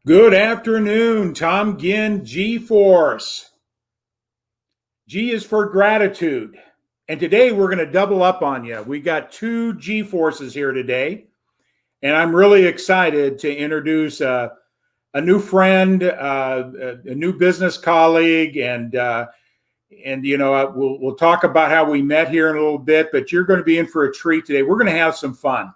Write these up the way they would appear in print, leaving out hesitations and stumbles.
Good afternoon, Tom Ginn, G-Force. G is for gratitude. And today we're going to double up on you. We got two G-Forces here today. And I'm really excited to introduce a new friend, a new business colleague, and we'll talk about how we met here in a little bit, but you're going to be in for a treat today. We're going to have some fun.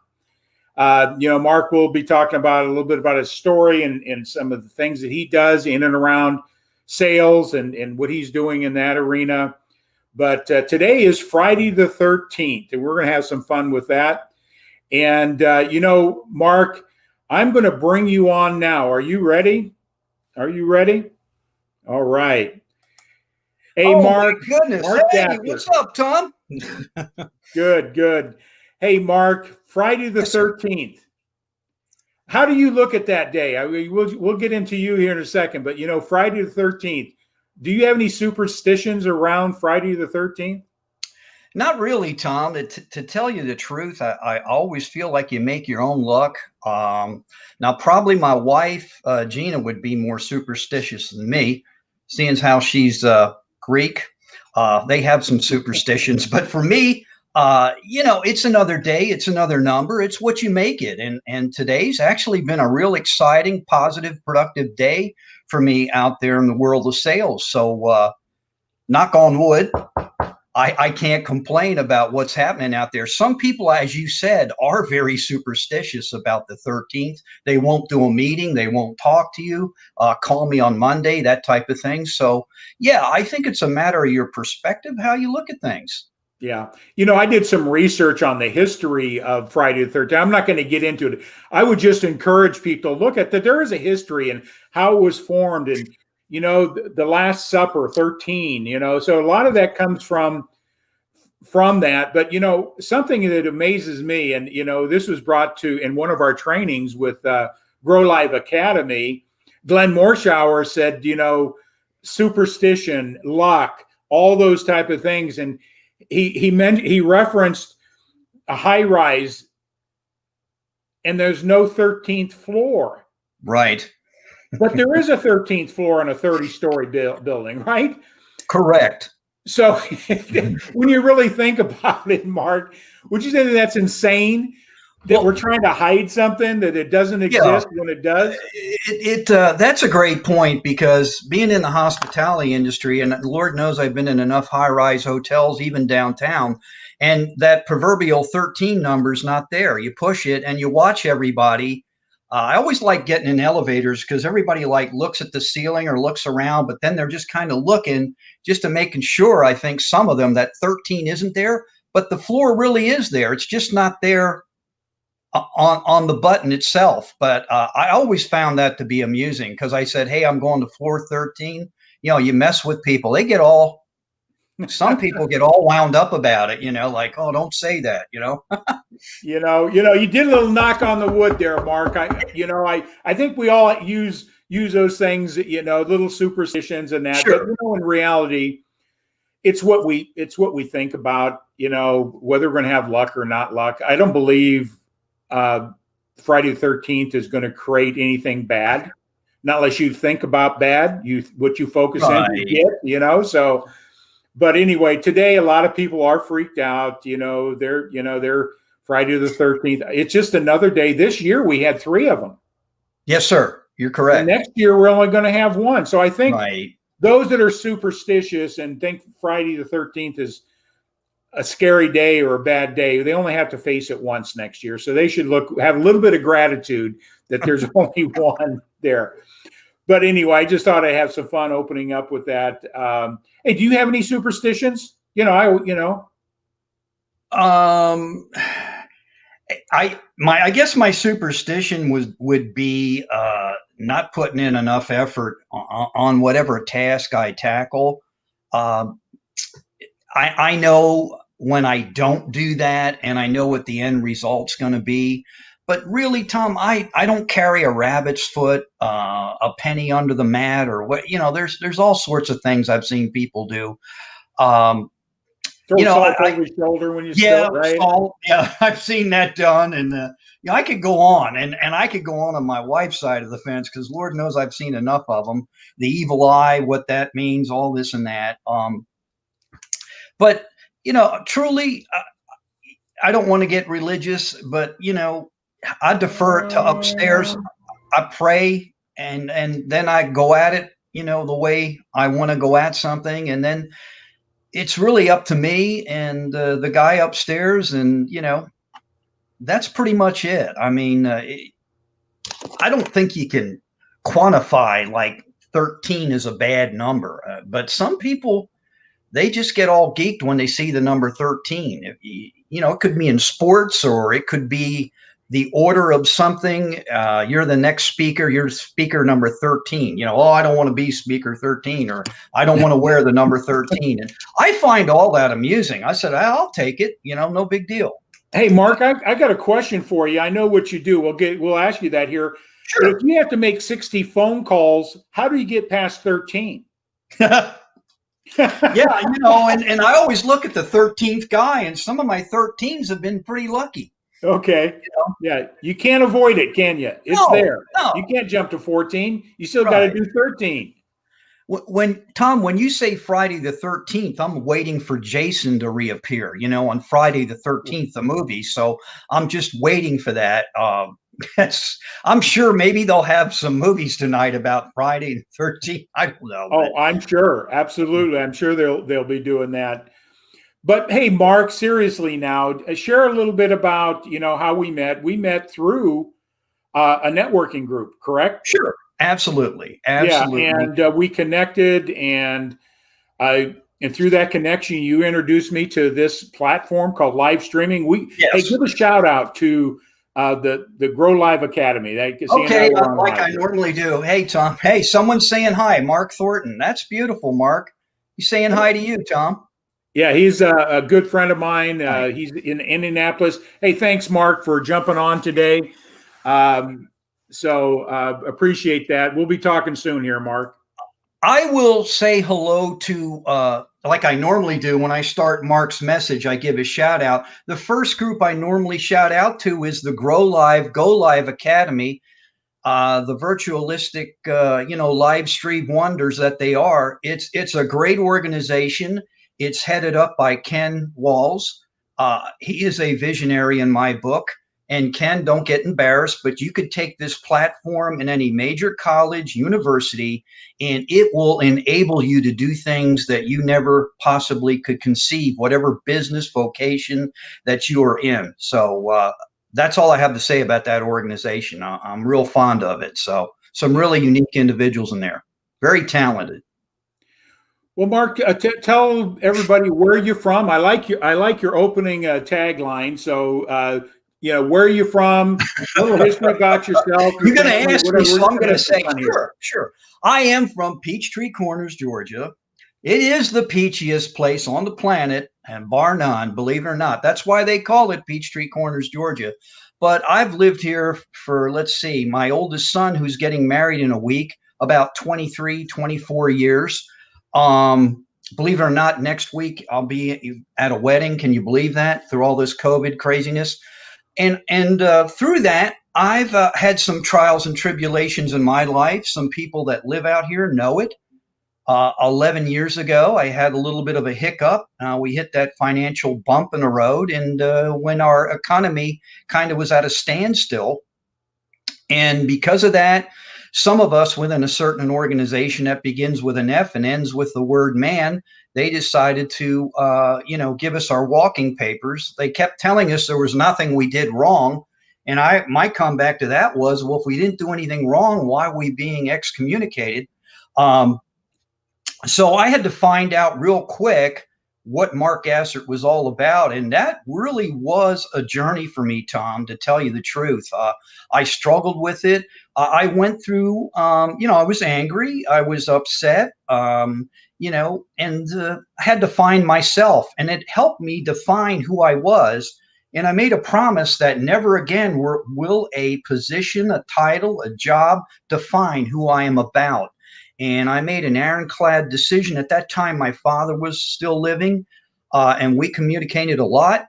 Mark will be talking about a little bit about his story and some of the things that he does in and around sales and what he's doing in that arena. But today is Friday the 13th, and we're going to have some fun with that. And, Mark, I'm going to bring you on now. Are you ready? Are you ready? All right. Hey, Mark. My goodness. Mark Hey, Gassert. what's up, Tom? Good. Hey, Mark, Friday the 13th. How do you look at that day? I mean, we'll get into you here in a second, but Friday the 13th. Do you have any superstitions around Friday the 13th? Not really, Tom. To tell you the truth, I always feel like you make your own luck. Now, probably my wife, Gina, would be more superstitious than me, seeing as how she's Greek. They have some superstitions, but for me, it's another day, it's another number, it's what you make it. And today's actually been a real exciting, positive, productive day for me out there in the world of sales. So knock on wood, I can't complain about what's happening out there. Some people, as you said, are very superstitious about the 13th. They won't do a meeting. They won't talk to you. Call me on Monday, that type of thing. So, yeah, I think it's a matter of your perspective, how you look at things. Yeah. I did some research on the history of Friday the 13th. I'm not going to get into it. I would just encourage people to look at that. There is a history and how it was formed and, the Last Supper, 13, so a lot of that comes from that. But, something that amazes me, and, this was brought to in one of our trainings with Grow Live Academy, Glenn Morshower said, superstition, luck, all those type of things. And he referenced a high rise and there's no 13th floor. Right. But there is a 13th floor on a 30-story building, right? Correct. So when you really think about it, Mark, would you say that that's insane? That we're trying to hide something that it doesn't exist when it does? That's a great point, because being in the hospitality industry, and Lord knows I've been in enough high-rise hotels, even downtown, and that proverbial 13 number's not there. You push it and you watch everybody. I always like getting in elevators because everybody looks at the ceiling or looks around, but then they're just kind of looking just to making sure, I think some of them, that 13 isn't there, but the floor really is there. It's just not there on the button itself. But I always found that to be amusing, because I said, hey, I'm going to floor 13. You mess with people, some people get all wound up about it, like, oh, don't say that. You did a little knock on the wood there, Mark. I think we all use those things, little superstitions and that. Sure. But in reality, it's what we think about, whether we're going to have luck or not luck. I don't believe Friday the 13th is going to create anything bad, not unless you think about bad. What you focus in, you get, So, but anyway, today a lot of people are freaked out. They're Friday the 13th. It's just another day. This year we had 3 of them. Yes, sir. You're correct. And next year we're only going to have 1. So I think those that are superstitious and think Friday the 13th is a scary day or a bad day, they only have to face it once next year. So they should have a little bit of gratitude that there's only 1 there. But anyway, I just thought I'd have some fun opening up with that. Hey, do you have any superstitions? I guess my superstition would be not putting in enough effort on whatever task I tackle. I know when I don't do that, and I know what the end result's going to be. But really, Tom, I don't carry a rabbit's foot, a penny under the mat, or what. There's all sorts of things I've seen people do. Throw salt over your shoulder when you spill, right? Salt, I've seen that done, and Yeah, I could go on, and I could go on my wife's side of the fence because Lord knows I've seen enough of them. The evil eye, what that means, all this and that. But truly, I don't want to get religious, but I defer it to upstairs. I pray, and then I go at it, the way I want to go at something, and then it's really up to me and the guy upstairs, and that's pretty much it. I mean, I don't think you can quantify like 13 is a bad number, but some people, they just get all geeked when they see the number 13. It could be in sports, or it could be the order of something. You're the next speaker. You're speaker number 13. Oh, I don't want to be speaker 13, or I don't want to wear the number 13. And I find all that amusing. I said, I'll take it. No big deal. Hey, Mark, I got a question for you. I know what you do. We'll ask you that here. Sure. But if you have to make 60 phone calls, how do you get past 13? Yeah, and I always look at the 13th guy, and some of my 13s have been pretty lucky. Okay. Yeah, you can't avoid it, can you? It's there. No. You can't jump to 14. You still got to do 13. Tom, when you say Friday the 13th, I'm waiting for Jason to reappear, on Friday the 13th, the movie. So I'm just waiting for that. I'm sure maybe they'll have some movies tonight about Friday the 13th. I don't know. Oh, I'm sure. Absolutely. I'm sure they'll be doing that. But hey, Mark, seriously now, share a little bit about, how we met. We met through a networking group, correct? Sure. Absolutely. Yeah, and we connected, and through that connection, you introduced me to this platform called live streaming. Yes. Hey, give a shout out to the Grow Live Academy. Okay, like I normally do. Hey, Tom. Hey, someone's saying hi. Mark Thornton. That's beautiful, Mark. He's saying hi to you, Tom. Yeah, he's a good friend of mine. He's in Indianapolis. Hey, thanks, Mark, for jumping on today. So appreciate that. We'll be talking soon here, Mark. I will say hello to, like I normally do when I start Mark's message, I give a shout out. The first group I normally shout out to is the Grow Live, Go Live Academy, the virtualistic, live stream wonders that they are. It's a great organization. It's headed up by Ken Walls. He is a visionary in my book. And Ken, don't get embarrassed, but you could take this platform in any major college, university, and it will enable you to do things that you never possibly could conceive, whatever business vocation that you are in. So that's all I have to say about that organization. I'm real fond of it. So some really unique individuals in there, very talented. Well, Mark, tell everybody where you're from. I like your opening tagline. So. Where are you from? A little history about yourself. You're going to ask me, so I'm going to say, sure. I am from Peachtree Corners, Georgia. It is the peachiest place on the planet, and bar none, believe it or not. That's why they call it Peachtree Corners, Georgia. But I've lived here for, let's see, my oldest son, who's getting married in a week, about 23, 24 years. Believe it or not, next week I'll be at a wedding. Can you believe that? Through all this COVID craziness. And through that, I've had some trials and tribulations in my life. Some people that live out here know it. 11 years ago, I had a little bit of a hiccup. We hit that financial bump in the road, and when our economy kind of was at a standstill. And because of that, some of us within a certain organization that begins with an F and ends with the word man, they decided to, give us our walking papers. They kept telling us there was nothing we did wrong. And my comeback to that was, well, if we didn't do anything wrong, why are we being excommunicated? So I had to find out real quick what Mark Gassert was all about. And that really was a journey for me, Tom, to tell you the truth. I struggled with it. I went through, I was angry. I was upset, and I had to find myself. And it helped me define who I was. And I made a promise that never again will a position, a title, a job define who I am about. And I made an ironclad decision. At that time, my father was still living, and we communicated a lot.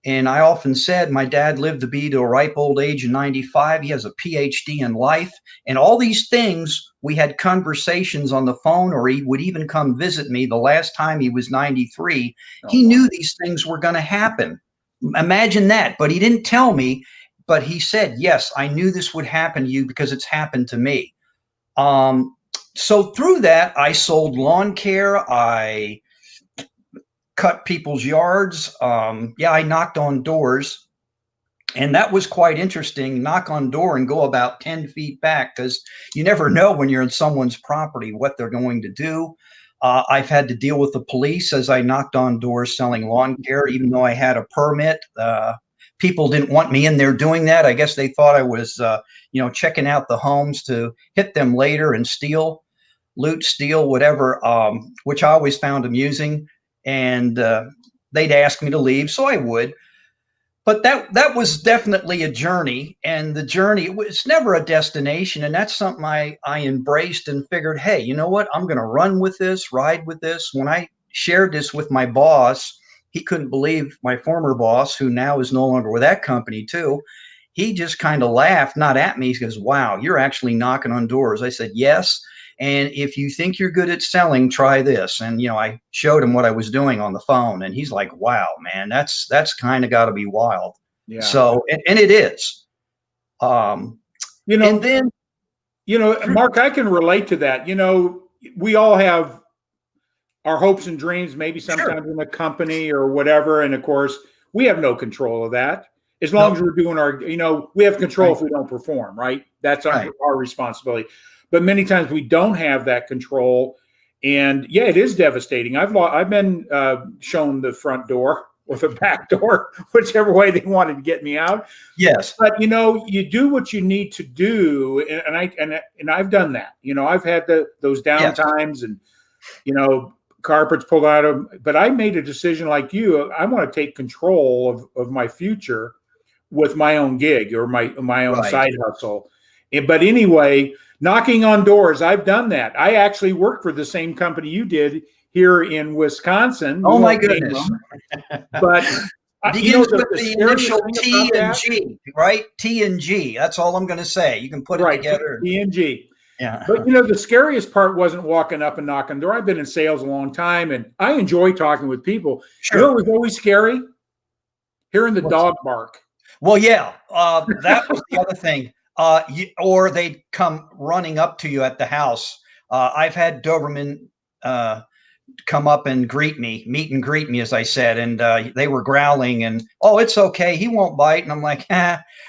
And I often said my dad lived to be to a ripe old age of 95. He has a PhD in life. And all these things, we had conversations on the phone, or he would even come visit me the last time he was 93. Oh, He wow. knew these things were going to happen. Imagine that. But he didn't tell me. But he said, yes, I knew this would happen to you because it's happened to me. So through that, I sold lawn care. I cut people's yards. Yeah, I knocked on doors, and that was quite interesting. Knock on door and go about 10 feet back, because you never know when you're in someone's property what they're going to do. I've had to deal with the police as I knocked on doors selling lawn care, even though I had a permit. People didn't want me in there doing that. I guess they thought I was, checking out the homes to hit them later and steal, loot, steal, whatever, which I always found amusing. And they'd ask me to leave, so I would. But that was definitely a journey, and the journey was never a destination. And that's something I embraced and figured, hey, you know what? I'm going to run with this, ride with this. When I shared this with my boss, he couldn't believe, my former boss, who now is no longer with that company too. He just kind of laughed, not at me. He goes, wow, you're actually knocking on doors. I said, yes. And if you think you're good at selling, try this. And, I showed him what I was doing on the phone, and he's like, wow, man, that's kind of got to be wild. Yeah. So, and it is. And then, Mark, I can relate to that. We all have our hopes and dreams, maybe sometimes sure. in a company or whatever. And of course, we have no control of that. As long as we're doing our, we have control if we don't perform, right? That's our responsibility. But many times we don't have that control. And yeah, it is devastating. I've been shown the front door or the back door, whichever way they wanted to get me out. Yes. But you do what you need to do, and I've done that. I've had those down times, and carpets pulled out of. But I made a decision like you. I want to take control of my future with my own gig or my own side hustle. But anyway, knocking on doors, I've done that. I actually worked for the same company you did here in Wisconsin. Oh my goodness! But begins with the initial T and G, right? T and G. That's all I'm going to say. You can put it together. T and G. Yeah. But the scariest part wasn't walking up and knocking on the door. I've been in sales a long time, and I enjoy talking with people. Sure. It was always scary? Hearing the dog bark. Well, yeah, that was the other thing. Or they'd come running up to you at the house. I've had Doberman come up and meet and greet me, as I said, and they were growling and, oh, it's okay, he won't bite. And I'm like,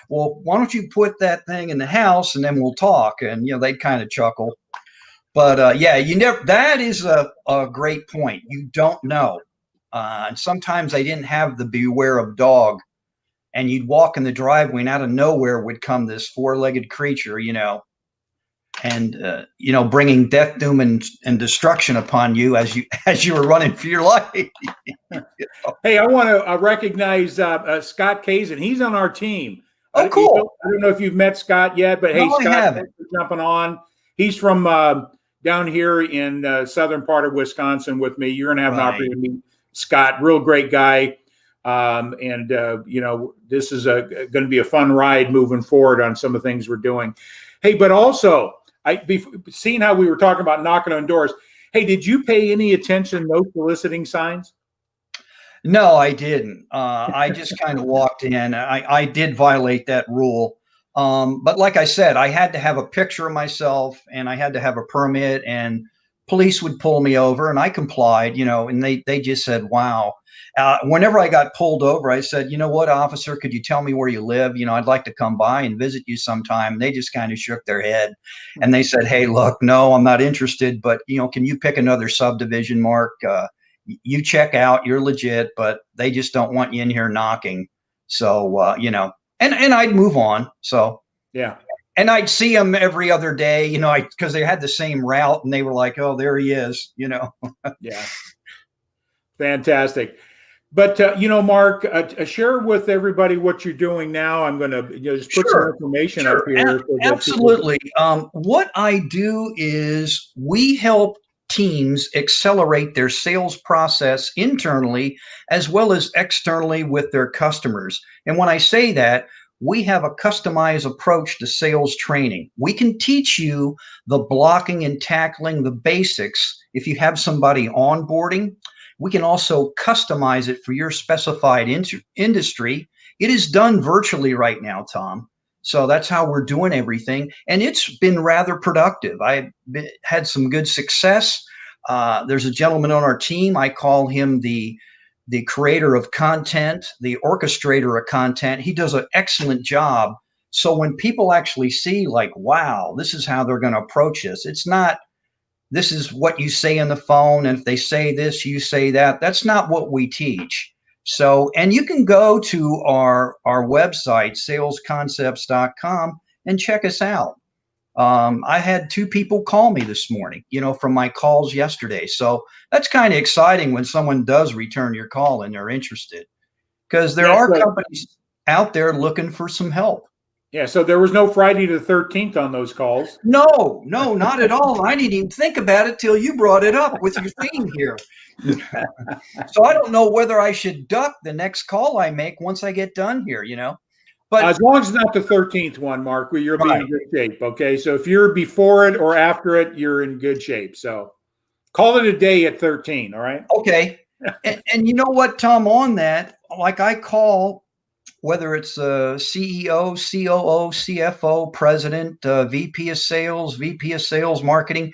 well, why don't you put that thing in the house and then we'll talk? And, they'd kind of chuckle. But yeah, that is a great point. You don't know. And sometimes I didn't have the beware of dog. And you'd walk in the driveway, and out of nowhere would come this four-legged creature, and bringing death, doom, and destruction upon you as you were running for your life. Hey, I want to recognize Scott Kazin. He's on our team. Oh, cool! I don't know if you've met Scott yet, but hey, Scott, thanks for jumping on. He's from down here in southern part of Wisconsin with me. You're going to have an opportunity to meet Scott. Real great guy. This is going to be a fun ride moving forward on some of the things we're doing. Hey, but also, seeing how we were talking about knocking on doors. Hey, did you pay any attention to no soliciting signs? No, I didn't. I just kind of walked in. I did violate that rule. But like I said, I had to have a picture of myself, and I had to have a permit, and police would pull me over, and I complied, and they just said, wow. Whenever I got pulled over, I said, you know what, officer, could you tell me where you live? I'd like to come by and visit you sometime. They just kind of shook their head, and they said, hey, look, no, I'm not interested, but, can you pick another subdivision, Mark? You check out, you're legit, but they just don't want you in here knocking. So, and I'd move on. So, yeah. And I'd see them every other day, because they had the same route, and they were like, oh, there he is, Yeah. Fantastic. But, Mark, share with everybody what you're doing now. I'm going to just put some information up here. Absolutely. What I do is we help teams accelerate their sales process internally as well as externally with their customers. And when I say that, we have a customized approach to sales training. We can teach you the blocking and tackling, the basics. If you have somebody onboarding, we can also customize it for your specified industry. It is done virtually right now, Tom. So that's how we're doing everything. And it's been rather productive. I've had some good success. There's a gentleman on our team. I call him the creator of content, the orchestrator of content. He does an excellent job. So when people actually see like, wow, this is how they're going to approach this. It's not, this is what you say on the phone. And if they say this, you say that. That's not what we teach. So, and you can go to our website, salesconcepts.com, and check us out. I had 2 people call me this morning, from my calls yesterday. So that's kind of exciting when someone does return your call and they're interested, because there are companies out there looking for some help. Yeah, so there was no Friday the 13th on those calls. No, not at all. I didn't even think about it till you brought it up with your theme here. So I don't know whether I should duck the next call I make once I get done here, But as long as it's not the 13th one, Mark, you'll be in good shape. Okay, so if you're before it or after it, you're in good shape. So call it a day at 13. All right. Okay. And you know what, Tom? On that, like I call, whether it's a CEO, COO, CFO, president, VP of sales, VP of sales marketing,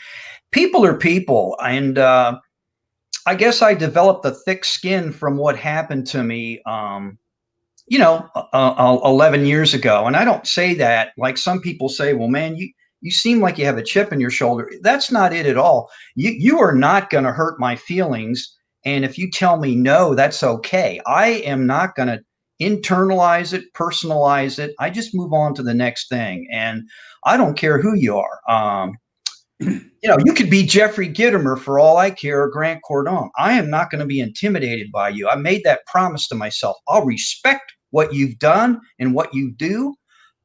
people are people. And I guess I developed a thick skin from what happened to me, 11 years ago. And I don't say that like some people say, well, man, you seem like you have a chip in your shoulder. That's not it at all. You are not going to hurt my feelings. And if you tell me no, that's okay. I am not going to internalize it, personalize it. I just move on to the next thing. And I don't care who you are. You could be Jeffrey Gitomer for all I care, or Grant Cardone. I am not going to be intimidated by you. I made that promise to myself. I'll respect what you've done and what you do,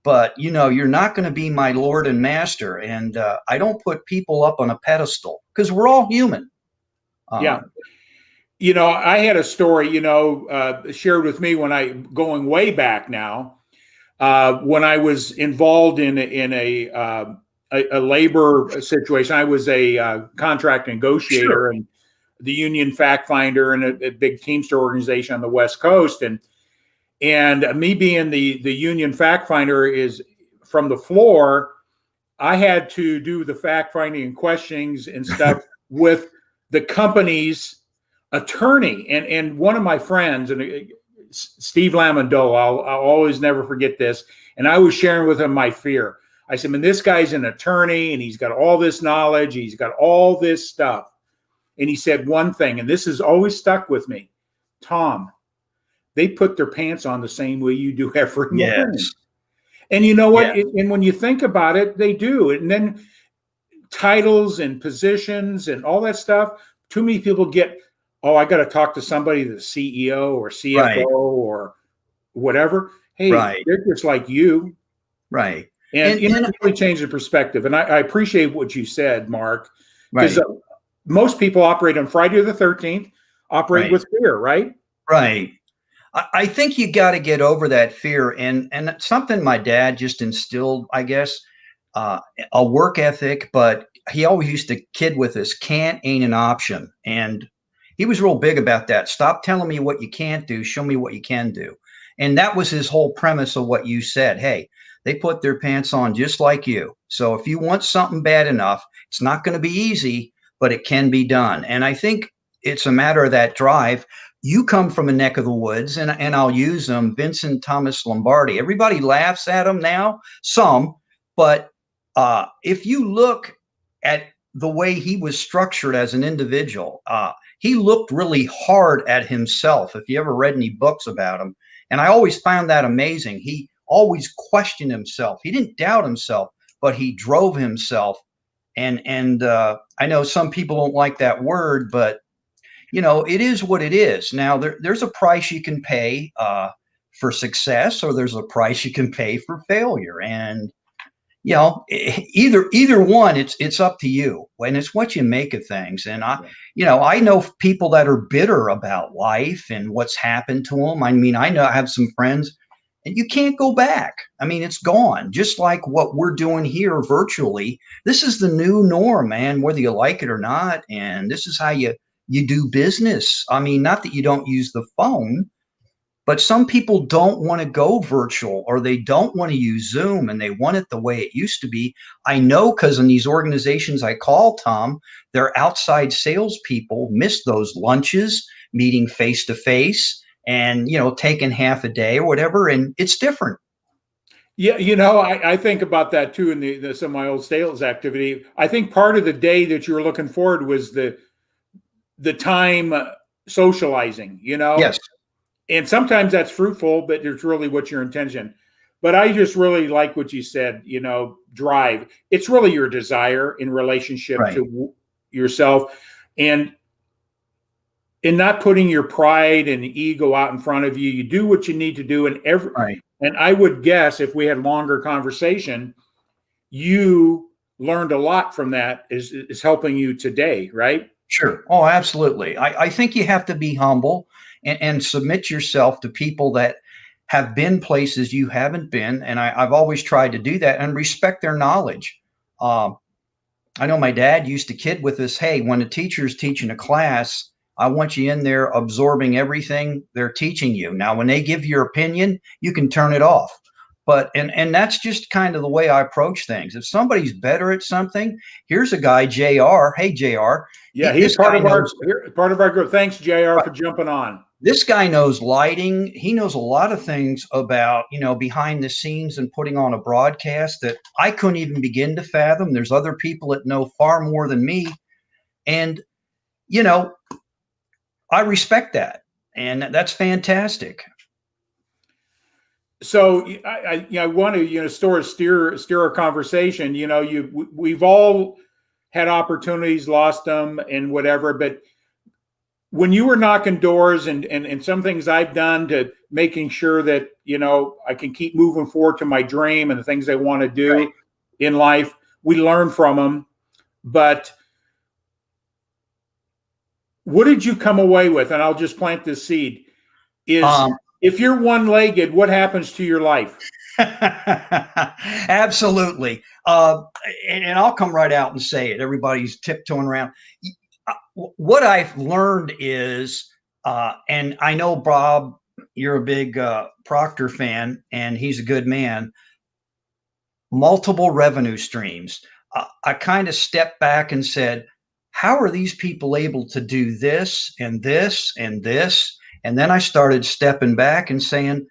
but you're not going to be my Lord and Master. And I don't put people up on a pedestal because we're all human. Yeah. I had a story, shared with me going way back now, when I was involved in a labor situation. I was a contract negotiator, sure, and the union fact finder in a big Teamster organization on the West Coast. And me being the union fact finder is from the floor, I had to do the fact finding and questionings and stuff with the company's attorney. And one of my friends, and Steve Lamondeau, I'll always never forget this. And I was sharing with him my fear. I said, man, this guy's an attorney and he's got all this knowledge. He's got all this stuff. And he said one thing, and this has always stuck with me. Tom, they put their pants on the same way you do every morning. Yes. And you know what? Yeah. And when you think about it, they do. And then titles and positions and all that stuff, too many people get, oh, I got to talk to somebody, the CEO or CFO, right, or whatever. Hey, right, they're just like you. Right. And it really changed the perspective. And I appreciate what you said, Mark, because right, most people operate on Friday the 13th, operate right with fear, right? Right. I think you got to get over that fear. And something my dad just instilled, I guess, a work ethic, but he always used to kid with us, can't ain't an option. And he was real big about that. Stop telling me what you can't do. Show me what you can do. And that was his whole premise of what you said. Hey, they put their pants on just like you. So if you want something bad enough, it's not going to be easy, but it can be done. And I think it's a matter of that drive. You come from a neck of the woods, and I'll use them, Vincent Thomas Lombardi. Everybody laughs at him now, some, but if you look at the way he was structured as an individual, he looked really hard at himself, if you ever read any books about him. And I always found that amazing. He always questioned himself. He didn't doubt himself, but he drove himself. And I know some people don't like that word, but it is what it is. Now, there's a price you can pay for success, or there's a price you can pay for failure. And, either one, it's up to you, and it's what you make of things. And I know people that are bitter about life and what's happened to them. I mean, I have some friends, and you can't go back. I mean, it's gone. Just like what we're doing here virtually. This is the new norm, man, whether you like it or not. And this is how you do business. I mean, not that you don't use the phone, but some people don't want to go virtual, or they don't want to use Zoom, and they want it the way it used to be. I know, because in these organizations I call, Tom, their outside salespeople miss those lunches, meeting face to face, and taking half a day or whatever, and it's different. Yeah, I think about that too in some of my old sales activity. I think part of the day that you were looking forward was the time socializing, Yes. and sometimes that's fruitful, but it's really what's your intention. But I just really like what you said, drive. It's really your desire in relationship Right. to yourself, and in not putting your pride and ego out in front of you. You do what you need to do, Right. and I would guess if we had longer conversation, you learned a lot from that is helping you today, right? Sure. Oh, absolutely. I think you have to be humble, and submit yourself to people that have been places you haven't been. And I've always tried to do that and respect their knowledge. Um, I know my dad used to kid with us, hey, when a teacher's teaching a class, I want you in there absorbing everything they're teaching you. Now, when they give your opinion, you can turn it off. But and that's just kind of the way I approach things. If somebody's better at something, here's a guy, JR. Hey, JR. Yeah, he's This part guy of our knows. part of our group. Thanks, JR, for jumping on. This guy knows lighting. He knows a lot of things about, behind the scenes and putting on a broadcast that I couldn't even begin to fathom. There's other people that know far more than me. And, you know, I respect that. And that's fantastic. So I want to steer our conversation. We've all had opportunities, lost them, and whatever. But when you were knocking doors, and some things I've done to making sure that I can keep moving forward to my dream and the things I want to do Right. in life, we learn from them. But what did you come away with? And I'll just plant this seed. If you're one-legged, what happens to your life? Absolutely. And I'll come right out and say it. Everybody's tiptoeing around. What I've learned is, and I know, Bob, you're a big Proctor fan, and he's a good man, multiple revenue streams. I kind of stepped back and said, how are these people able to do this and this and this? And then I started stepping back and saying,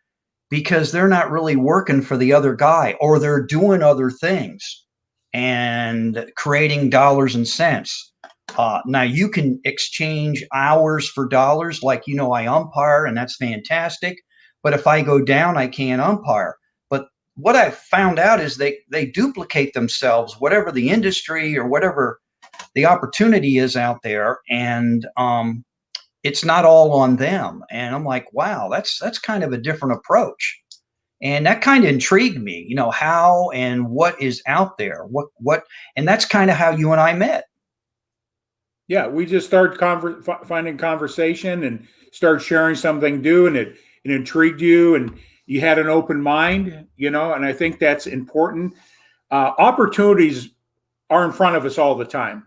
because they're not really working for the other guy, or they're doing other things and creating dollars and cents. Now you can exchange hours for dollars, like, I umpire, and that's fantastic. But if I go down, I can't umpire. But what I've found out is they duplicate themselves, whatever the industry or whatever the opportunity is out there, and it's not all on them. And I'm like, wow, that's kind of a different approach. And that kind of intrigued me, how and what is out there, and that's kind of how you and I met. Yeah, we just started finding conversation and started sharing something new, and it intrigued you, and you had an open mind, and I think that's important. Opportunities are in front of us all the time.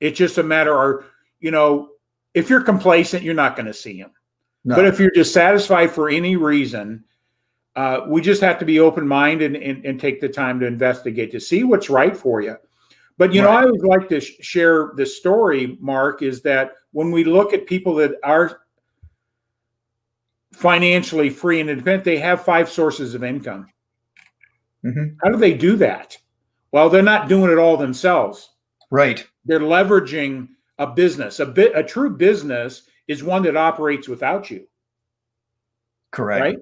It's just a matter of, if you're complacent, you're not going to see them. No. But if you're dissatisfied for any reason, we just have to be open-minded and take the time to investigate to see what's right for you. But, right. I would like to share this story, Mark, is that when we look at people that are financially free and independent, they have 5 sources of income. Mm-hmm. How do they do that? Well, they're not doing it all themselves. Right. They're leveraging a business. A true business is one that operates without you. Correct. Right?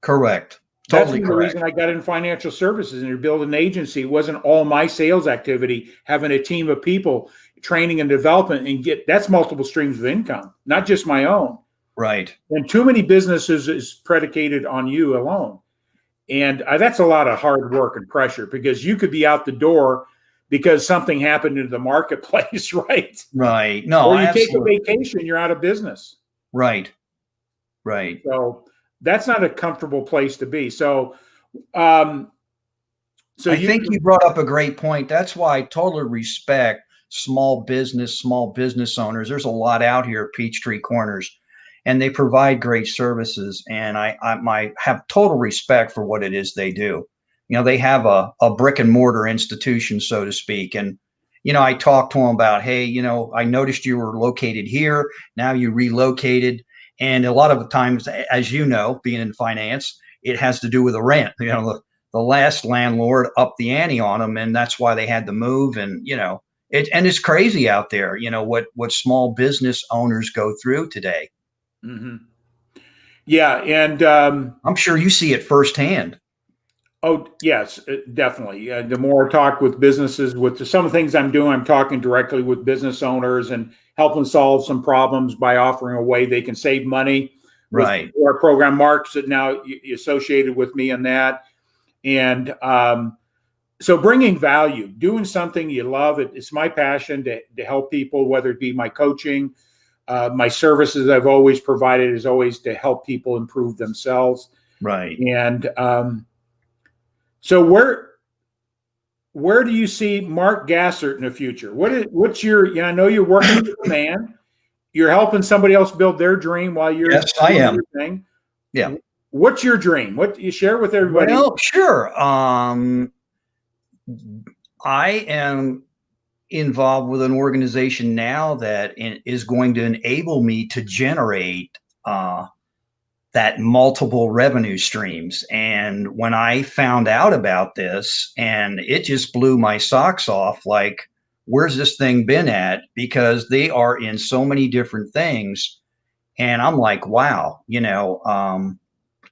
Correct. Totally correct. That's the reason I got in financial services and to build an agency. It wasn't all my sales activity, having a team of people, training and development, and that's multiple streams of income, not just my own. Right. And too many businesses is predicated on you alone. And that's a lot of hard work and pressure because you could be out the door because something happened in the marketplace, right? Right. No, Or you take a absolutely. vacation, you're out of business. Right. Right. So that's not a comfortable place to be. Um, so I you, think you brought up a great point. That's why I totally respect small business owners. There's a lot out here at Peachtree Corners, and they provide great services. And I have total respect for what it is they do. You know, they have a brick and mortar institution, so to speak. And, you know, I talked to them about, hey, you know, I noticed you were located here. Now you relocated. And a lot of the times, as you know, being in finance, it has to do with the rent. You know, the last landlord upped the ante on them, and that's why they had to move. And you know, it's crazy out there. You know what small business owners go through today. mm-hmm. Yeah, and I'm sure you see it firsthand. oh yes, definitely. The more I talk with businesses, with some of the things I'm doing, I'm talking directly with business owners and helping solve some problems by offering a way they can save money with Right. our program. Mark's now associated with me on that, and so bringing value, doing something you love. It's my passion to help people, whether it be my coaching, my services I've always provided is always to help people improve themselves. Right. And so where do you see Mark Gassert in the future? What's your, you know, I know you're working with a man, you're helping somebody else build their dream while you're Yes, I doing am. your thing. Yeah. What's your dream? What you share with everybody? Well, sure. I am involved with an organization now that is going to enable me to generate that multiple revenue streams. And when I found out about this, and it just blew my socks off, like, where's this thing been at? Because they are in so many different things. And I'm like, wow, you know,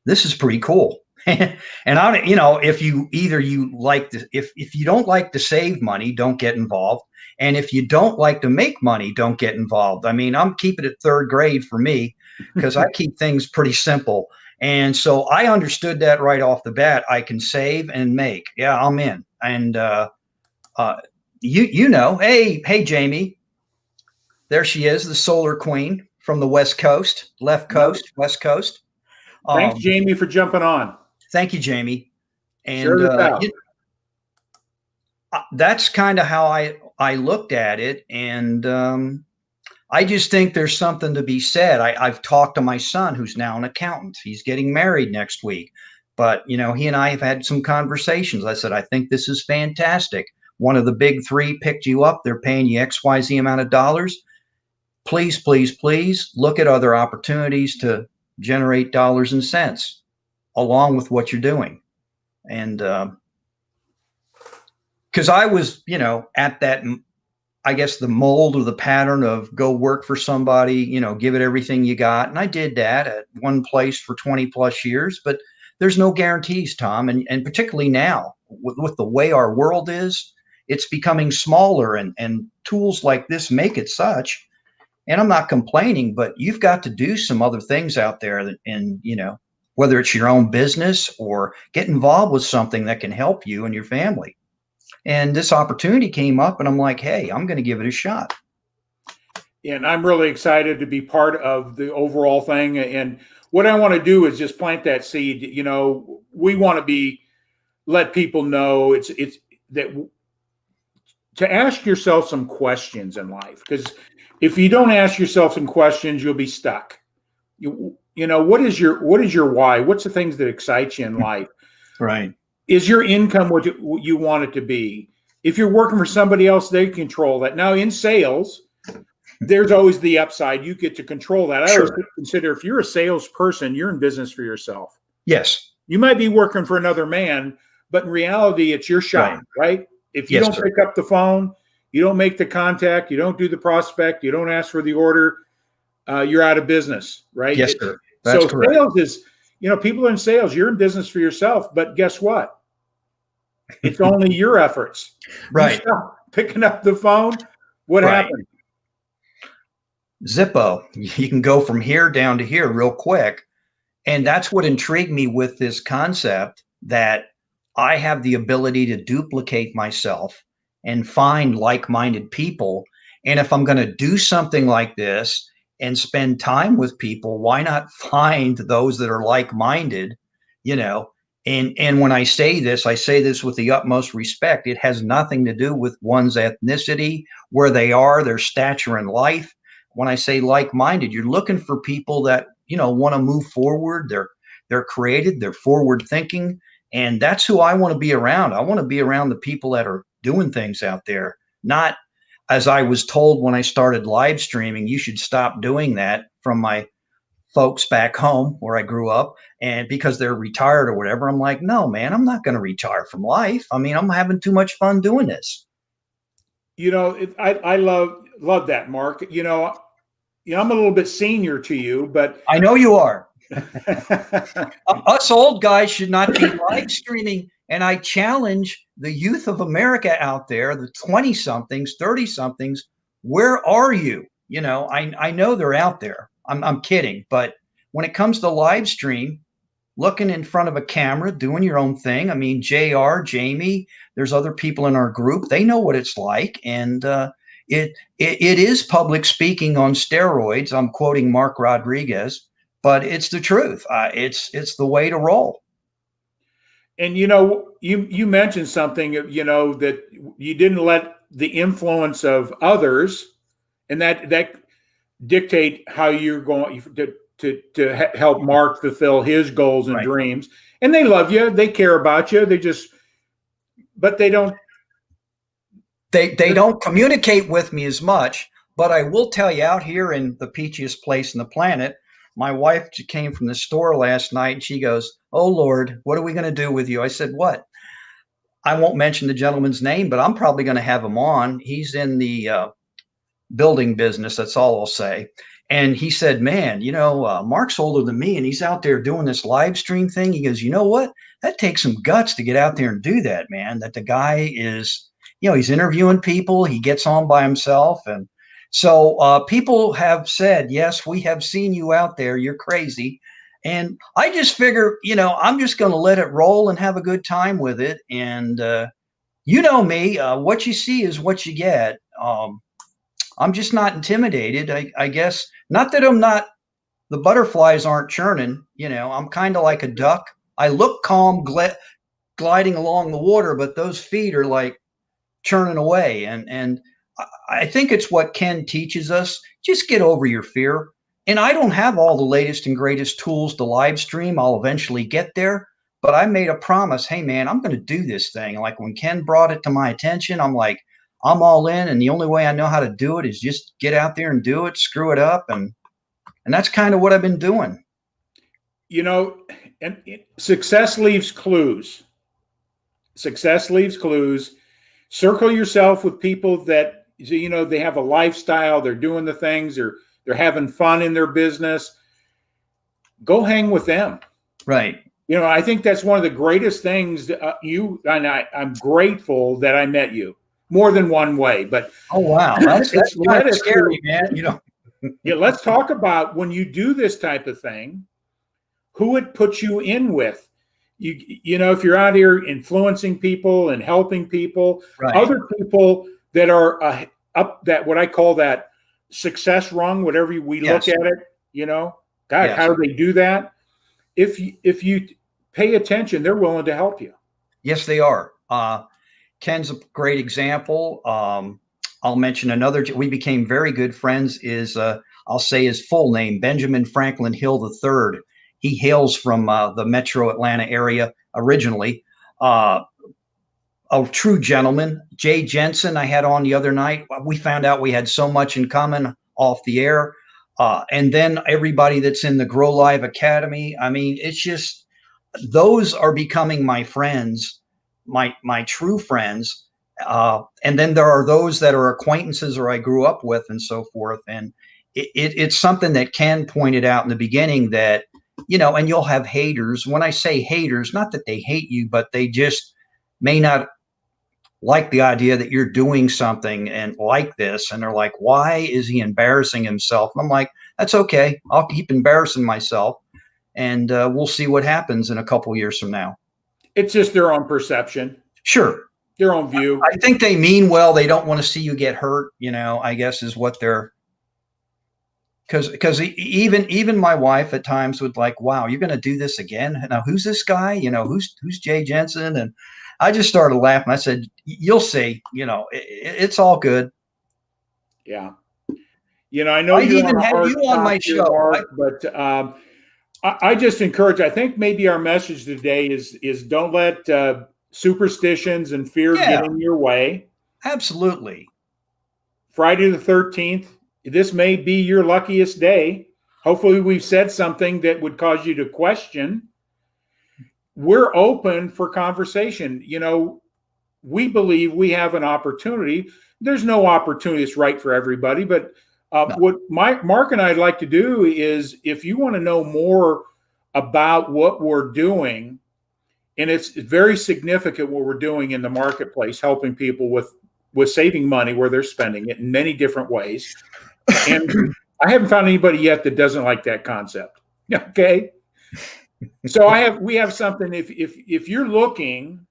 this is pretty cool. And I, you know, if you either you like to, if you don't like to save money, don't get involved. And if you don't like to make money, don't get involved. I mean, I'm keeping it third grade for me because I keep things pretty simple. And so I understood that right off the bat. I can save and make. Yeah, I'm in. And uh, you know, hey Jamie, there she is, the solar queen from the West Coast, left No, coast, West Coast. thanks, Um, Jamie, for jumping on. Thank you, Jamie. Share And this out. that's kind of how I looked at it. And I just think there's something to be said. I've talked to my son, who's now an accountant. He's getting married next week. But, you know, he and I have had some conversations. I said, I think this is fantastic. One of the big three picked you up. They're paying you XYZ amount of dollars. Please, please, please look at other opportunities to generate dollars and cents along with what you're doing. And because I was, you know, at that, I guess, the mold or the pattern of go work for somebody, you know, give it everything you got. And I did that at one place for 20 plus years, but there's no guarantees, Tom. And particularly now with the way our world is, it's becoming smaller, and tools like this make it such. And I'm not complaining, but you've got to do some other things out there that, and, you know, whether it's your own business or get involved with something that can help you and your family. And this opportunity came up, and I'm like, hey, I'm going to give it a shot. And I'm really excited to be part of the overall thing. And what I want to do is just plant that seed. You know, we want to let people know it's that to ask yourself some questions in life, because if you don't ask yourself some questions, you'll be stuck. You know, what is your why? What's the things that excite you in life? Right. Is your income what you want it to be? If you're working for somebody else, they control that. Now in sales, there's always the upside. You get to control that. I always Sure. consider if you're a salesperson, you're in business for yourself. Yes. You might be working for another man, but in reality, it's your shop, right? If you Yes, don't sir. pick up the phone, you don't make the contact, you don't do the prospect, you don't ask for the order, you're out of business, right? Yes, sir. That's So correct. sales is, you know, people in sales, you're in business for yourself, but guess what? It's only your efforts. Right. You stop picking up the phone. What Right. happened? Zippo. You can go from here down to here real quick. And that's what intrigued me with this concept. that I have the ability to duplicate myself and find like-minded people. And if I'm going to do something like this and spend time with people, why not find those that are like-minded, you know? And when I say this with the utmost respect. It has nothing to do with one's ethnicity, where they are, their stature in life. When I say like-minded, you're looking for people that, want to move forward. They're creative, they're forward thinking, and that's who I want to be around. I want to be around the people that are doing things out there, not, as I was told when I started live streaming, you should stop doing that from my folks back home where I grew up, and because they're retired or whatever. I'm like, no, man, I'm not going to retire from life. I mean, I'm having too much fun doing this. I love that, Mark. I'm a little bit senior to you, but I know you are. Us old guys should not be live streaming. And I challenge the youth of America out there, the 20 somethings, 30 somethings. Where are you? I know they're out there. I'm kidding. But when it comes to live stream, looking in front of a camera, doing your own thing. I mean, JR, Jamie, there's other people in our group. They know what it's like. And it is public speaking on steroids. I'm quoting Mark Rodriguez, but it's the truth. It's the way to roll. And you mentioned something, that you didn't let the influence of others and that dictate how you're going to help Mark fulfill his goals and Right. dreams. And they love you, they care about you. But they don't. They don't communicate with me as much. But I will tell you, out here in the peachiest place on the planet, my wife came from the store last night and she goes, "Oh Lord, what are we going to do with you?" I said, "What?" I won't mention the gentleman's name, but I'm probably going to have him on. He's in the building business. That's all I'll say. And he said, "Man, Mark's older than me and he's out there doing this live stream thing." He goes, "You know what? That takes some guts to get out there and do that, man. That the guy is, he's interviewing people. He gets on by himself." And so people have said, "Yes, we have seen you out there. You're crazy." And I just figure, I'm just going to let it roll and have a good time with it. And you know me, what you see is what you get. I'm just not intimidated. I guess not that the butterflies aren't churning. I'm kind of like a duck. I look calm, gliding along the water, but those feet are like churning away. And I think it's what Ken teaches us. Just get over your fear. And I don't have all the latest and greatest tools to live stream. I'll eventually get there. But I made a promise. Hey, man, I'm going to do this thing. Like when Ken brought it to my attention, I'm like, I'm all in. And the only way I know how to do it is just get out there and do it, screw it up. And that's kind of what I've been doing. And success leaves clues. Success leaves clues. Circle yourself with people that, they have a lifestyle, they're doing the things, they're having fun in their business. Go hang with them. Right. I think that's one of the greatest things I'm grateful that I met you more than one way, but oh wow, that's kind of scary, man. Yeah, let's talk about when you do this type of thing, who it puts you in with. If you're out here influencing people and helping people, right. Other people that are up that what I call that success rung, whatever we Yes. look at it, God, Yes. How do they do that? If you pay attention, they're willing to help you. Yes, they are. Ken's a great example. I'll mention another. We became very good friends. I'll say his full name, Benjamin Franklin Hill III. He hails from the Metro Atlanta area originally. A true gentleman. Jay Jensen, I had on the other night. We found out we had so much in common off the air. And then everybody that's in the Grow Live Academy. I mean, it's just, those are becoming my friends, my true friends. And then there are those that are acquaintances or I grew up with and so forth. And it's something that Ken pointed out in the beginning that, and you'll have haters. When I say haters, not that they hate you, but they just may not like the idea that you're doing something and like this. And they're like, why is he embarrassing himself? And I'm like, that's okay. I'll keep embarrassing myself and we'll see what happens in a couple years from now. It's just their own perception, Sure. their own view. I think they mean well. They don't want to see you get hurt, I guess is what they're, because even my wife at times would like, wow, you're going to do this again? Now, who's this guy? Who's Jay Jensen? And I just started laughing. I said, you'll see, it's all good. Yeah. I know I've you're even on a had hard you on my stop here, show. Mark, but I just encourage, I think maybe our message today is don't let superstitions and fear Yeah, get in your way. absolutely. Friday the 13th, this may be your luckiest day. Hopefully we've said something that would cause you to question. We're open for conversation. We believe we have an opportunity. There's no opportunity that's right for everybody, but No. what Mark and I'd like to do is, if you want to know more about what we're doing, and it's very significant what we're doing in the marketplace, helping people with saving money where they're spending it in many different ways. And I haven't found anybody yet that doesn't like that concept. Okay. So we have something. If you're looking,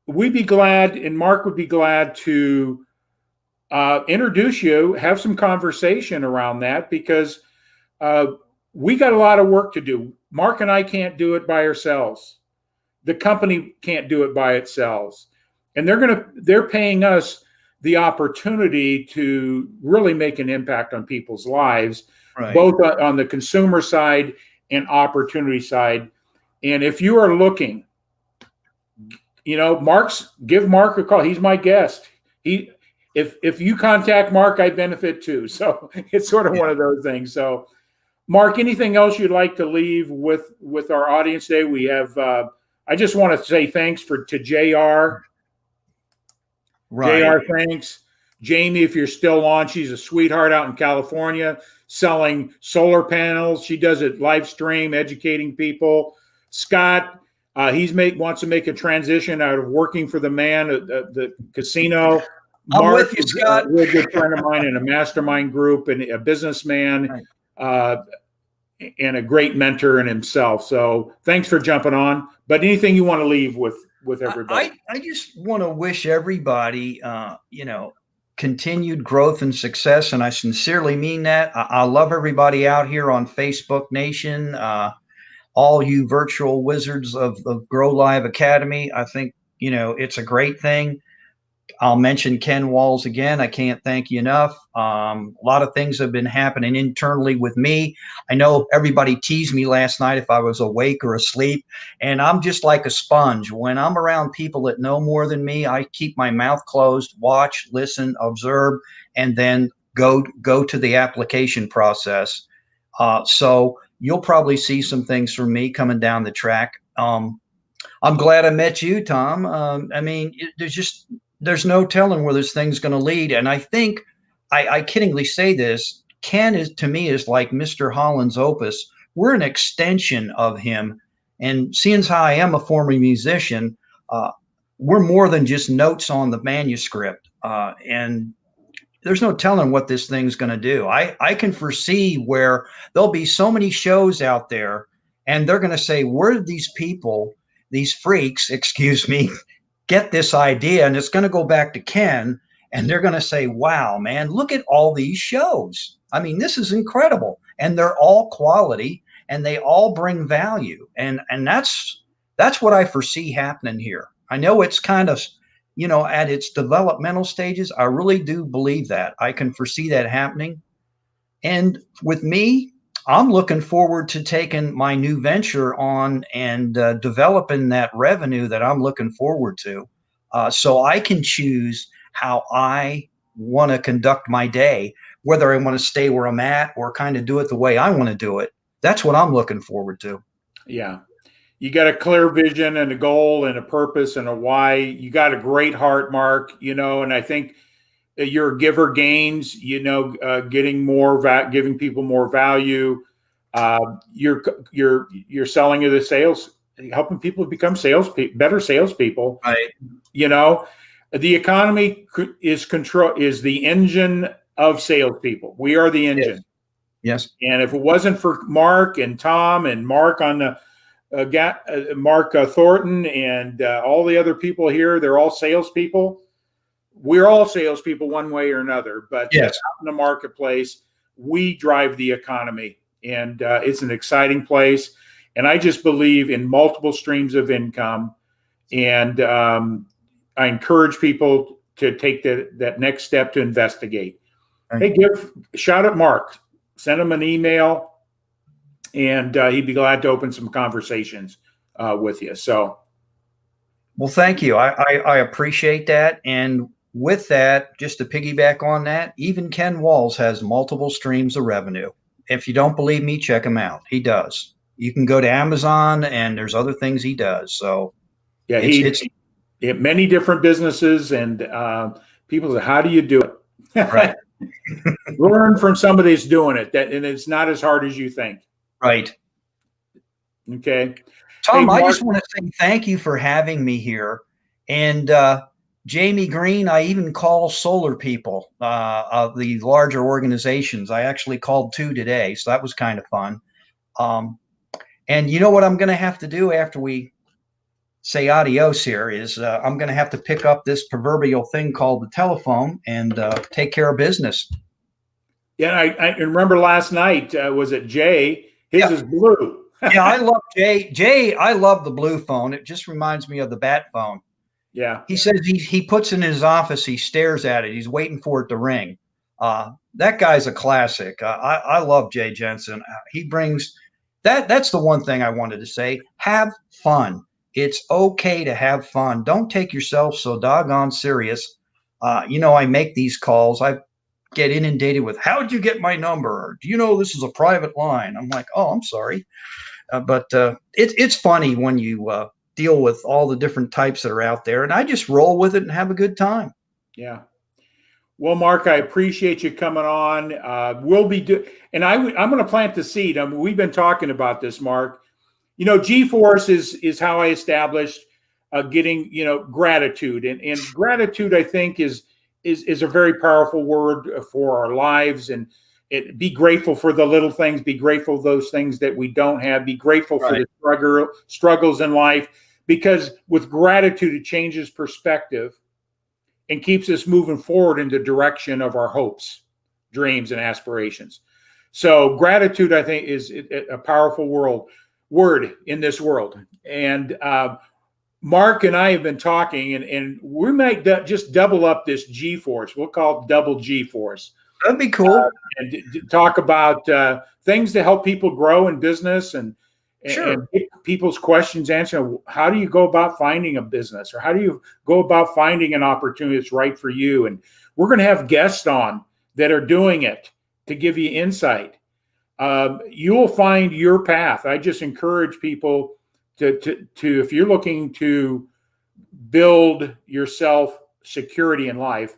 we'd be glad, and Mark would be glad to introduce you, have some conversation around that, because we got a lot of work to do. Mark and I can't do it by ourselves. The company can't do it by itself. And they're paying us the opportunity to really make an impact on people's lives, Right. both on the consumer side and opportunity side. And if you are looking, give Mark a call. He's my guest. If you contact Mark, I benefit too. So it's sort of one of those things. So, Mark, anything else you'd like to leave with our audience today? We have. I just want to say thanks to JR. Right. JR, thanks. Jamie, if you're still on, she's a sweetheart out in California selling solar panels. She does it live stream, educating people. Scott, wants to make a transition out of working for the man at the casino. I'm Mark with you, Scott. is a real good friend of mine in a mastermind group, and a businessman, and a great mentor in himself. So thanks for jumping on. But anything you want to leave with everybody? I just want to wish everybody, continued growth and success. And I sincerely mean that. I love everybody out here on Facebook Nation, all you virtual wizards of Grow Live Academy. I think, it's a great thing. I'll mention Ken Walls again. I can't thank you enough. A lot of things have been happening internally with me. I know everybody teased me last night if I was awake or asleep, and I'm just like a sponge. When I'm around people that know more than me, I keep my mouth closed, watch, listen, observe, and then go to the application process. So you'll probably see some things from me coming down the track. I'm glad I met you, Tom. There's no telling where this thing's going to lead. And I think I kiddingly say this, Ken to me is like Mr. Holland's opus. We're an extension of him. And seeing as how I am a former musician, we're more than just notes on the manuscript. And there's no telling what this thing's going to do. I can foresee where there'll be so many shows out there, and they're going to say, where did these people, these freaks, excuse me, get this idea? And it's going to go back to Ken, and they're going to say, wow, man, look at all these shows. I mean, this is incredible. And they're all quality, and they all bring value. And that's what I foresee happening here. I know it's kind of, at its developmental stages. I really do believe that. I can foresee that happening. And with me, I'm looking forward to taking my new venture on and developing that revenue that I'm looking forward to, so I can choose how I want to conduct my day, whether I want to stay where I'm at or kind of do it the way I want to do it. That's what I'm looking forward to. Yeah. You got a clear vision and a goal and a purpose and a why. You got a great heart, Mark, and I think your giver gains, getting giving people more value. You're selling to the sales, helping people become better salespeople. Right. The economy is the engine of salespeople. We are the engine. Yes. And if it wasn't for Mark and Tom and Mark on Mark Thornton and all the other people here, they're all salespeople. We're all salespeople one way or another, but Yes. out in the marketplace, we drive the economy, and it's an exciting place. And I just believe in multiple streams of income, and I encourage people to take that next step to investigate. Hey, shout at Mark, send him an email, and he'd be glad to open some conversations with you. So, well, thank you. I appreciate that. And with that, just to piggyback on that, even Ken Walls has multiple streams of revenue. If you don't believe me, check him out. He does. You can go to Amazon, and there's other things he does. So, yeah, it's many different businesses, and people say, "How do you do it?" Right. Learn from somebody that's doing it, and it's not as hard as you think. Right. Okay. Tom, hey, I just want to say thank you for having me here. And Jamie Green, I even call solar people of the larger organizations. I actually called 2 today, so that was kind of fun. And you know what I'm going to have to do after we say adios here is I'm going to have to pick up this proverbial thing called the telephone and take care of business. Yeah, I remember last night, was it Jay? His is blue. Yeah, I love Jay. Jay, I love the blue phone. It just reminds me of the bat phone. Yeah. He says he puts it in his office. He stares at it. He's waiting for it to ring. That guy's a classic. I love Jay Jensen. He brings that. That's the one thing I wanted to say. Have fun. It's okay to have fun. Don't take yourself so doggone serious. I make these calls. I get inundated with, how'd you get my number? Or, do you know this is a private line? I'm like, oh, I'm sorry. But it's funny when you deal with all the different types that are out there, and I just roll with it and have a good time. Yeah. Well, Mark, I appreciate you coming on. We'll be and I'm going to plant the seed. I mean, we've been talking about this, Mark. G-Force is how I established getting gratitude, and gratitude, I think, is a very powerful word for our lives. And be grateful for the little things. Be grateful for those things that we don't have. Be grateful for the struggles in life, because with gratitude, it changes perspective and keeps us moving forward in the direction of our hopes, dreams, and aspirations. So gratitude, I think, is a powerful word in this world. And Mark and I have been talking, and we might just double up this G-Force. We'll call it double G-Force. That'd be cool. And talk about things to help people grow in business, and get people's questions answered. How do you go about finding a business, or how do you go about finding an opportunity that's right for you? And we're going to have guests on that are doing it to give you insight. You'll find your path. I just encourage people to if you're looking to build yourself security in life,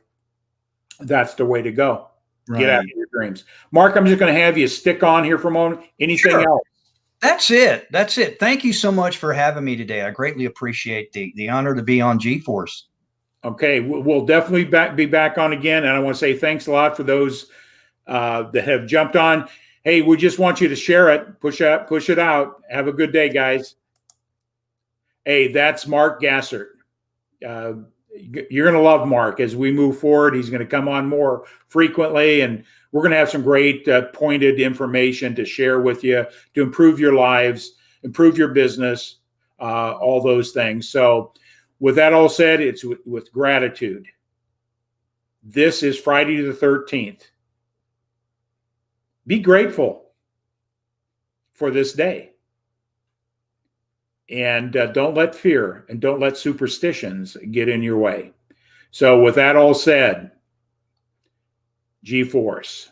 that's the way to go. Right. Get after your dreams. Mark, I'm just going to have you stick on here for a moment. Anything else? That's it. That's it. Thank you so much for having me today. I greatly appreciate the honor to be on G-Force. Okay. We'll definitely be back on again. And I want to say thanks a lot for those that have jumped on. Hey, we just want you to share it, push it out. Have a good day, guys. Hey, that's Mark Gassert. You're going to love Mark as we move forward. He's going to come on more frequently, and we're going to have some great pointed information to share with you to improve your lives, improve your business, all those things. So with that all said, it's with gratitude. This is Friday the 13th. Be grateful for this day. And don't let fear and don't let superstitions get in your way. So with that all said, G-Force.